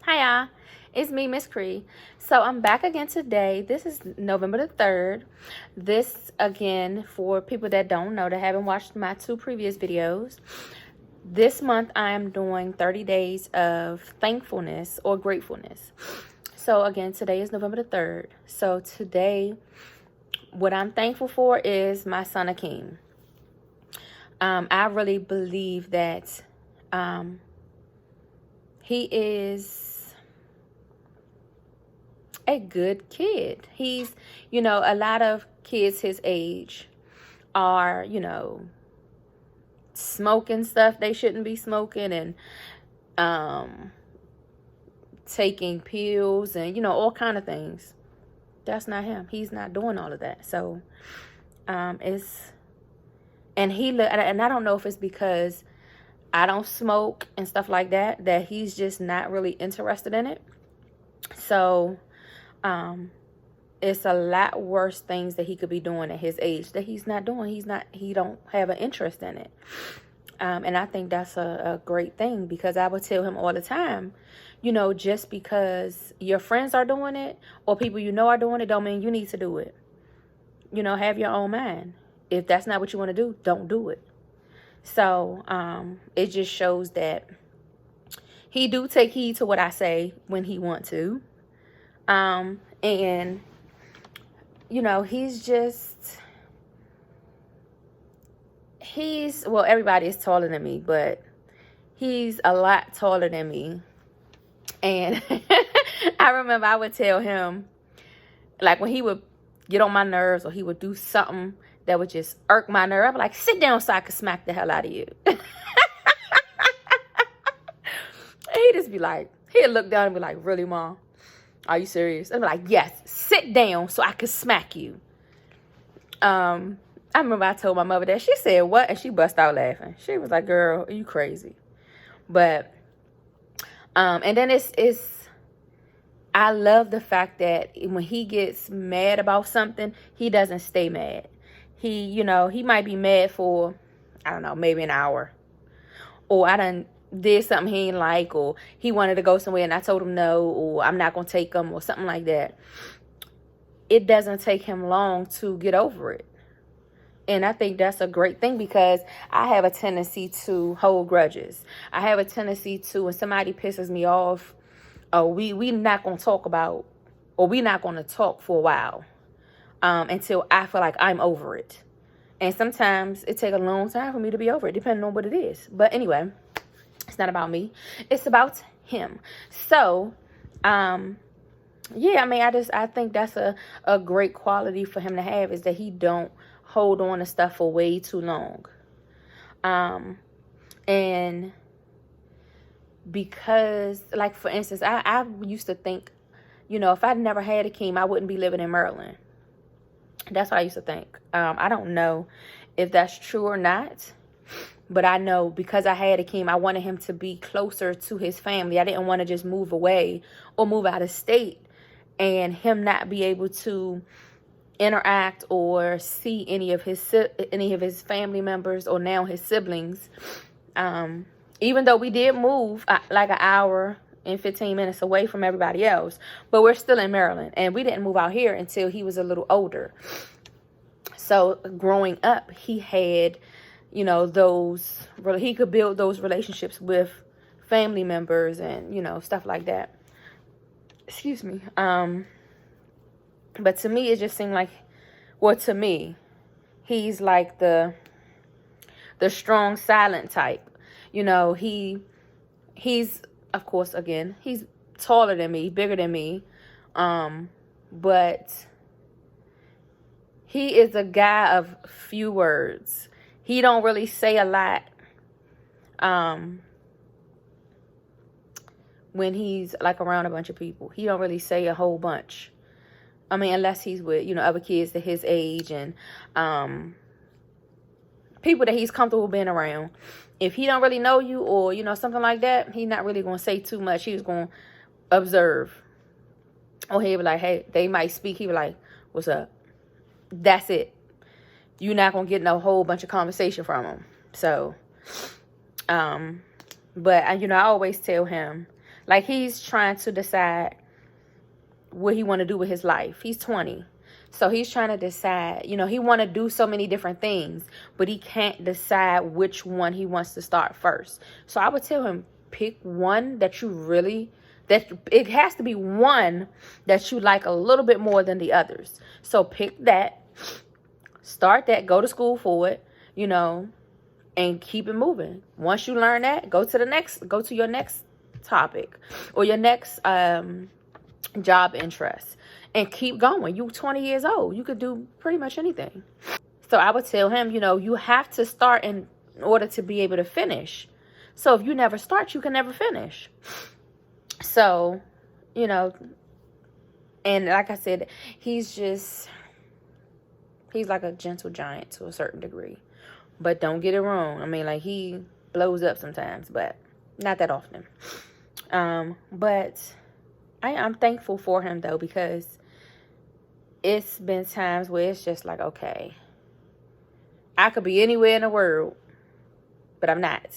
Hi y'all, it's me, Miss Kree. So I'm back again today. This is November the 3rd. This, again, for people that don't know, that haven't watched my 2 previous videos. This month I am doing 30 days of thankfulness or gratefulness. So again, today is November the 3rd. So today, what I'm thankful for is my son Keem. I really believe that he is a good kid. He's, a lot of kids his age are, smoking stuff they shouldn't be smoking and taking pills and, all kind of things. That's not him. He's not doing all of that. So, and I don't know if it's because I don't smoke and stuff like that, that he's just not really interested in it. So, it's a lot worse things that he could be doing at his age that he's not doing. He don't have an interest in it. And I think that's a great thing, because I would tell him all the time, just because your friends are doing it or people are doing it, don't mean you need to do it. Have your own mind. If that's not what you want to do, don't do it. So, it just shows that he do take heed to what I say when he want to. And, well, everybody is taller than me, but he's a lot taller than me. And I remember I would tell him, like, when he would get on my nerves or he would do something that would just irk my nerve, I'd be like, sit down so I could smack the hell out of you. He'd just be like, he'd look down and be like, really, Mom? Are you serious? I'd be like, yes, sit down so I could smack you. I remember I told my mother that. She said, what? And she bust out laughing. She was like, girl, are you crazy? But, and then I love the fact that when he gets mad about something, he doesn't stay mad. He might be mad for, I don't know, maybe an hour. Or I done did something he ain't like, or he wanted to go somewhere and I told him no, or I'm not going to take him, or something like that. It doesn't take him long to get over it. And I think that's a great thing, because I have a tendency to hold grudges. I have a tendency to, when somebody pisses me off, we not going to talk about, or we not going to talk for a while until I feel like I'm over it. And sometimes it takes a long time for me to be over it, depending on what it is. But anyway, it's not about me. It's about him. So, yeah, I mean, I think that's a great quality for him to have, is that he don't hold on to stuff for way too long. And because, like, for instance, I used to think, if I'd never had a Keem, I wouldn't be living in Maryland. That's what I used to think. I don't know if that's true or not. But I know, because I had a Keem, I wanted him to be closer to his family. I didn't want to just move away or move out of state and him not be able to interact or see any of his family members, or now his siblings. Even though we did move like an hour and 15 minutes away from everybody else, but we're still in Maryland, and we didn't move out here until he was a little older. So growing up, he had, he could build those relationships with family members and, stuff like that. Excuse me. But to me, it just seemed like, well, to me, he's like the strong, silent type. He's, of course, again, he's taller than me, bigger than me. But he is a guy of few words. He don't really say a lot when he's like around a bunch of people. He don't really say a whole bunch. I mean, unless he's with, other kids that his age and people that he's comfortable being around. If he don't really know you, or, something like that, he's not really going to say too much. He's going to observe. Or he'll be like, hey, they might speak. He'll be like, what's up? That's it. You're not going to get no whole bunch of conversation from him. So, but, I always tell him Like, he's trying to decide what he want to do with his life. He's 20. So he's trying to decide, you know, he want to do so many different things, but he can't decide which one he wants to start first. So I would tell him, pick one that you really, that it has to be one that you like a little bit more than the others. So pick that, start that, go to school for it, you know, and keep it moving. Once you learn that, go to your next topic or your next job interest. And keep going. You're 20 years old. You could do pretty much anything. So I would tell him, you know, you have to start in order to be able to finish. So if you never start, you can never finish. So, you know, and like I said, he's like a gentle giant to a certain degree. But don't get it wrong. I mean, like, he blows up sometimes, but not that often. But I'm thankful for him, though, because it's been times where it's just like, okay, I could be anywhere in the world, but I'm not,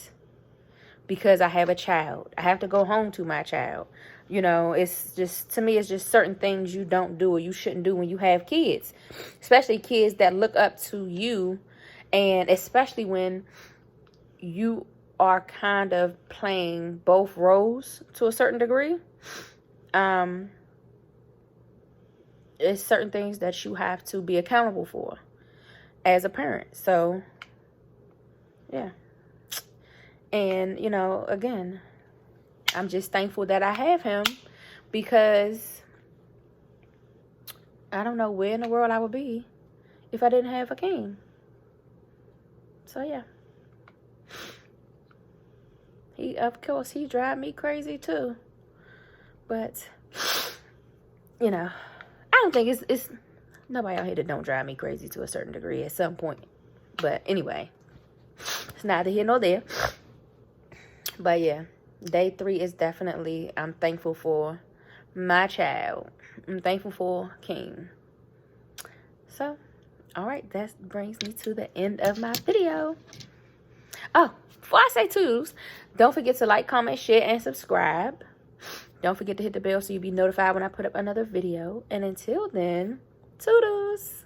because I have a child. I have to go home to my child. You know, it's just, to me, it's just certain things you don't do or you shouldn't do when you have kids, especially kids that look up to you, and especially when you are kind of playing both roles to a certain degree. It's certain things that you have to be accountable for as a parent. So, yeah. And, you know, again, I'm just thankful that I have him, because I don't know where in the world I would be if I didn't have a Keem. So, yeah. Of course, he drive me crazy too. But, you know, I don't think it's nobody out here that don't drive me crazy to a certain degree at some point. But anyway, it's neither here nor there. But yeah, day 3 is definitely, I'm thankful for my child. I'm thankful for Keem. So, all right, that brings me to the end of my video. Oh, before I say toodles, don't forget to like, comment, share, and subscribe. Don't forget to hit the bell so you'll be notified when I put up another video. And until then, toodles.